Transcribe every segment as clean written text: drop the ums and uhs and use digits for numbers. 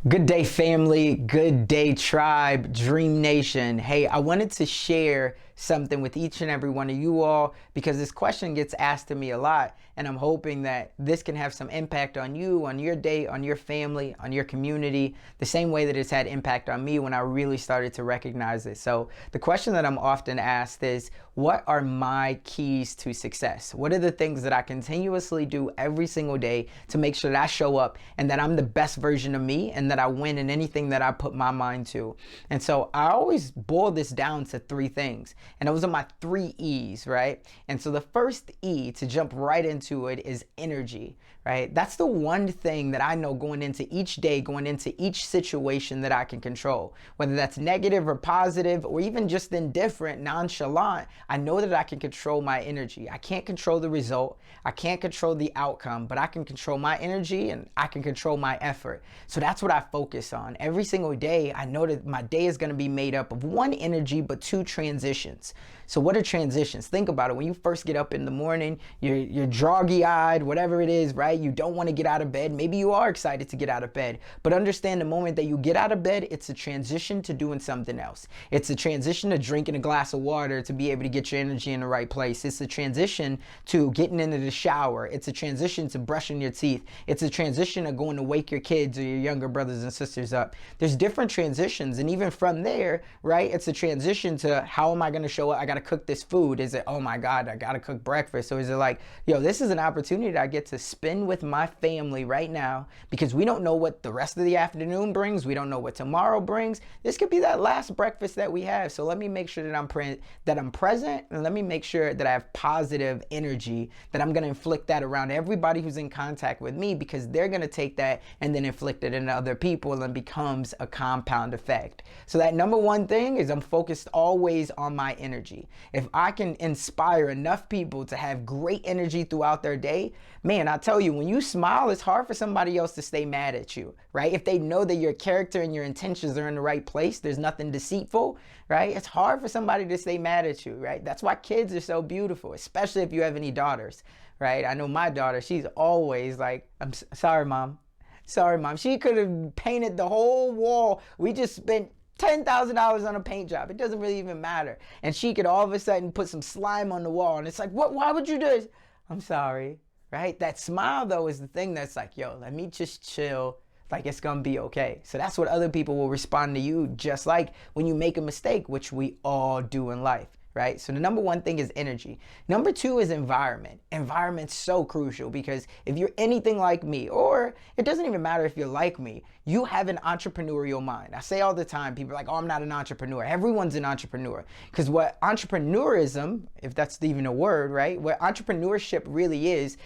Good day, family. Good day, tribe, Dream Nation. Hey, I wanted to share something with each and every one of you all because this question gets asked to me a lot, and I'm hoping that this can have some impact on you, on your day, on your family, on your community, the same way that it's had impact on me when I really started to recognize it. So the question that I'm often asked is, what are my keys to success? What are the things that I continuously do every single day to make sure that I show up and that I'm the best version of me and that I win in anything that I put my mind to? And so I always boil this down to three things. And those are my three E's, right? And so the first E, to jump right into it, is energy, right? That's the one thing that I know going into each day, going into each situation that I can control. Whether that's negative or positive or even just indifferent, nonchalant, I know that I can control my energy. I can't control the result. I can't control the outcome, but I can control my energy and I can control my effort. So that's what I focus on. Every single day, I know that my day is going to be made up of one energy, but two transitions. So what are transitions? Think about it. When you first get up in the morning, you're groggy-eyed, whatever it is, right? You don't want to get out of bed. Maybe you are excited to get out of bed, but understand the moment that you get out of bed, it's a transition to doing something else. It's a transition to drinking a glass of water to be able to get your energy in the right place. It's a transition to getting into the shower. It's a transition to brushing your teeth. It's a transition to going to wake your kids or your younger brothers and sisters up. There's different transitions, and even from there, right, it's a transition to how am I going to show up? I got to cook this food. Is it, oh my God, I got to cook breakfast? Or is it like, yo, this is an opportunity that I get to spend with my family right now because we don't know what the rest of the afternoon brings. We don't know what tomorrow brings. This could be that last breakfast that we have. So let me make sure that I'm present, and let me make sure that I have positive energy, that I'm going to inflict that around everybody who's in contact with me, because they're going to take that and then inflict it into other people, and becomes a compound effect. So that number one thing is I'm focused always on my energy. If I can inspire enough people to have great energy throughout their day, man, I tell you, when you smile, it's hard for somebody else to stay mad at you, right? If they know that your character and your intentions are in the right place, there's nothing deceitful, right? It's hard for somebody to stay mad at you, right? That's why kids are so beautiful, especially if you have any daughters, right? I know my daughter, she's always like, sorry, mom. Sorry, mom. She could have painted the whole wall. We just spent $10,000 on a paint job. It doesn't really even matter. And she could all of a sudden put some slime on the wall. And it's like, what? Why would you do this? I'm sorry, right? That smile, though, is the thing that's like, yo, let me just chill. Like, it's going to be okay. So that's what other people will respond to you, just like when you make a mistake, which we all do in life. Right? So the number one thing is energy. Number two is environment. Environment's so crucial because if you're anything like me, or it doesn't even matter if you're like me, you have an entrepreneurial mind. I say all the time, people are like, oh, I'm not an entrepreneur. Everyone's an entrepreneur. Because what entrepreneurism, if that's even a word, right? What entrepreneurship really is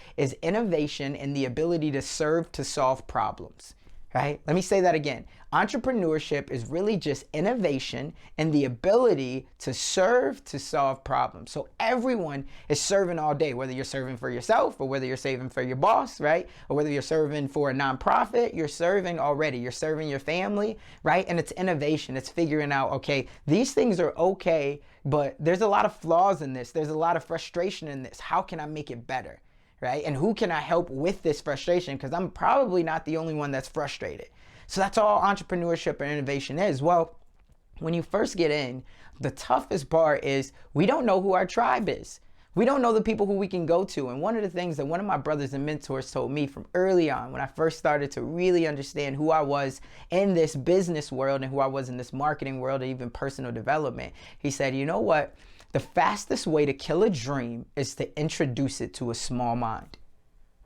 innovation and the ability to serve to solve problems. Right? Let me say that again. Entrepreneurship is really just innovation and the ability to serve to solve problems. So everyone is serving all day, whether you're serving for yourself or whether you're serving for your boss, right? Or whether you're serving for a nonprofit, you're serving already. You're serving your family, right? And it's innovation. It's figuring out, okay, these things are okay, but there's a lot of flaws in this. There's a lot of frustration in this. How can I make it better? Right? And who can I help with this frustration? Because I'm probably not the only one that's frustrated. So that's all entrepreneurship and innovation is. Well, when you first get in, the toughest part is we don't know who our tribe is. We don't know the people who we can go to. And one of the things that one of my brothers and mentors told me from early on, when I first started to really understand who I was in this business world and who I was in this marketing world and even personal development, he said, you know what? The fastest way to kill a dream is to introduce it to a small mind.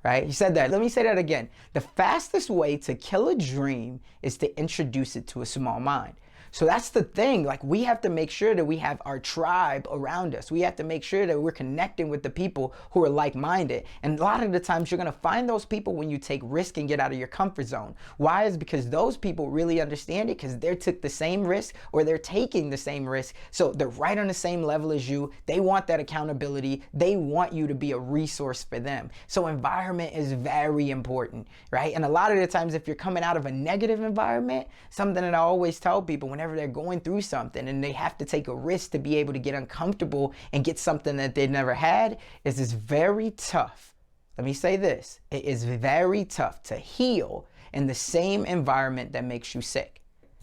Right? He said that. Let me say that again. The fastest way to kill a dream is to introduce it to a small mind. So that's the thing. Like, we have to make sure that we have our tribe around us. We have to make sure that we're connecting with the people who are like-minded. And a lot of the times you're going to find those people when you take risk and get out of your comfort zone. Why? Is because those people really understand it because they took the same risk or they're taking the same risk. So they're right on the same level as you. They want that accountability. They want you to be a resource for them. So environment is very important, right? And a lot of the times if you're coming out of a negative environment, something that I always tell people whenever they're going through something and they have to take a risk to be able to get uncomfortable and get something that they've never had, is it's very tough let me say this, it is very tough to heal in the same environment that makes you sick.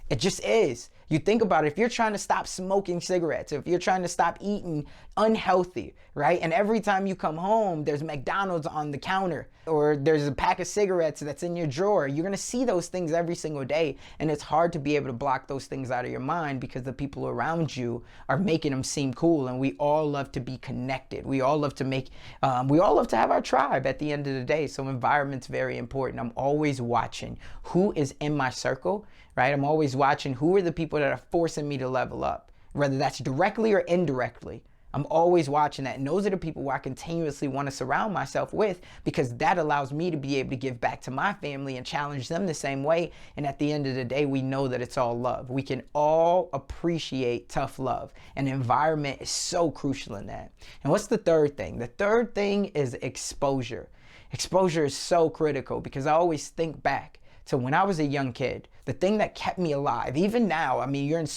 It just is. You think about it, if you're trying to stop smoking cigarettes, if you're trying to stop eating unhealthy, right? And every time you come home, there's McDonald's on the counter or there's a pack of cigarettes that's in your drawer. You're gonna see those things every single day. And it's hard to be able to block those things out of your mind because the people around you are making them seem cool. And we all love to be connected. We all love to have our tribe at the end of the day. So environment's very important. I'm always watching who is in my circle, right? I'm always watching who are the people that are forcing me to level up, whether that's directly or indirectly. I'm always watching that. And those are the people who I continuously want to surround myself with, because that allows me to be able to give back to my family and challenge them the same way. And at the end of the day, we know that it's all love. We can all appreciate tough love. And environment is so crucial in that. And what's the third thing? The third thing is exposure. Exposure is so critical because I always think back to when I was a young kid, the thing that kept me alive, even now, I mean, you're in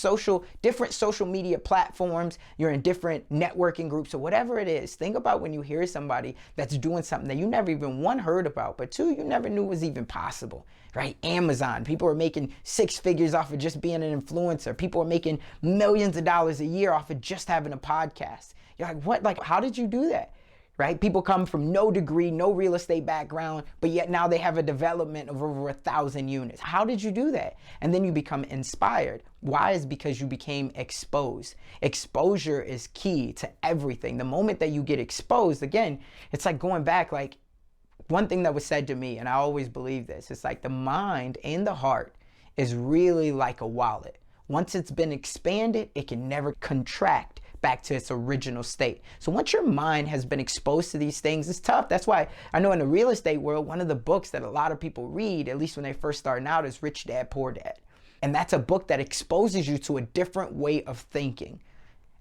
different social media platforms, you're in different networking groups or whatever it is. Think about when you hear somebody that's doing something that you never even, one, heard about, but two, you never knew was even possible, right? Amazon, people are making 6 figures off of just being an influencer. People are making millions of dollars a year off of just having a podcast. You're like, what? Like, how did you do that? Right? People come from no degree, no real estate background, but yet now they have a development of over 1,000 units. How did you do that? And then you become inspired. Why? Is because you became exposed. Exposure is key to everything. The moment that you get exposed, again, it's like going back, like one thing that was said to me, and I always believe this, it's like the mind and the heart is really like a wallet. Once it's been expanded, it can never contract back to its original state. So once your mind has been exposed to these things, it's tough. That's why I know in the real estate world, one of the books that a lot of people read, at least when they first starting out, is Rich Dad, Poor Dad. And that's a book that exposes you to a different way of thinking.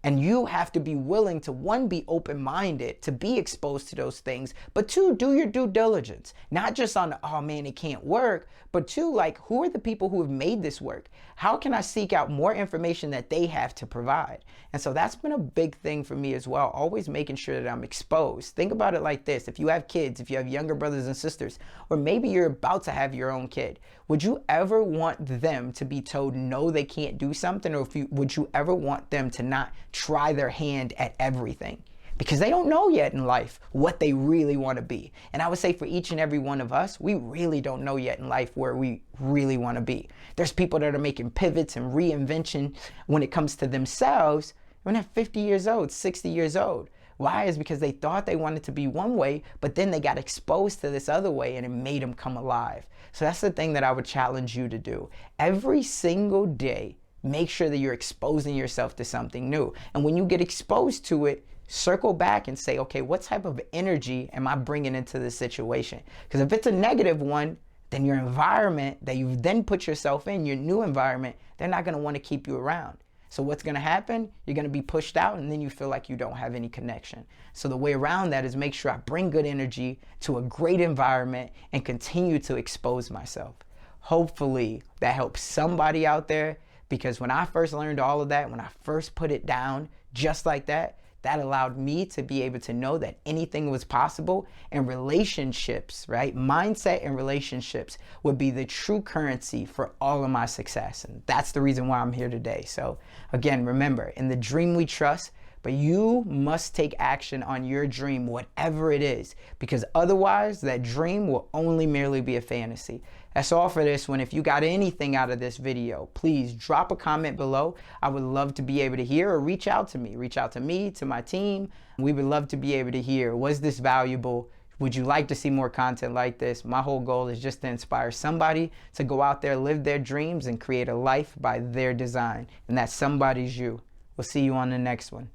And you have to be willing to, one, be open-minded to be exposed to those things, but two, do your due diligence. Not just on, oh man, it can't work, but two, like, who are the people who have made this work? How can I seek out more information that they have to provide? And so that's been a big thing for me as well, always making sure that I'm exposed. Think about it like this. If you have kids, if you have younger brothers and sisters, or maybe you're about to have your own kid, would you ever want them to be told no, they can't do something? Or would you ever want them to not try their hand at everything? Because they don't know yet in life what they really want to be. And I would say for each and every one of us, we really don't know yet in life where we really want to be. There's people that are making pivots and reinvention when it comes to themselves when they're 50 years old, 60 years old. Why? Is because they thought they wanted to be one way, but then they got exposed to this other way and it made them come alive. So that's the thing that I would challenge you to do. Every single day, make sure that you're exposing yourself to something new. And when you get exposed to it, circle back and say, okay, what type of energy am I bringing into this situation? Because if it's a negative one, then your environment that you've then put yourself in, your new environment, they're not going to want to keep you around. So what's going to happen? You're going to be pushed out and then you feel like you don't have any connection. So the way around that is make sure I bring good energy to a great environment and continue to expose myself. Hopefully that helps somebody out there, because when I first learned all of that, when I first put it down just like that, that allowed me to be able to know that anything was possible, and relationships, right? Mindset and relationships would be the true currency for all of my success. And that's the reason why I'm here today. So again, remember, in the dream we trust, but you must take action on your dream, whatever it is, because otherwise that dream will only merely be a fantasy. That's all for this one. If you got anything out of this video, please drop a comment below. I would love to be able to hear, or reach out to me. Reach out to me, to my team. We would love to be able to hear, was this valuable? Would you like to see more content like this? My whole goal is just to inspire somebody to go out there, live their dreams, and create a life by their design. And that somebody's you. We'll see you on the next one.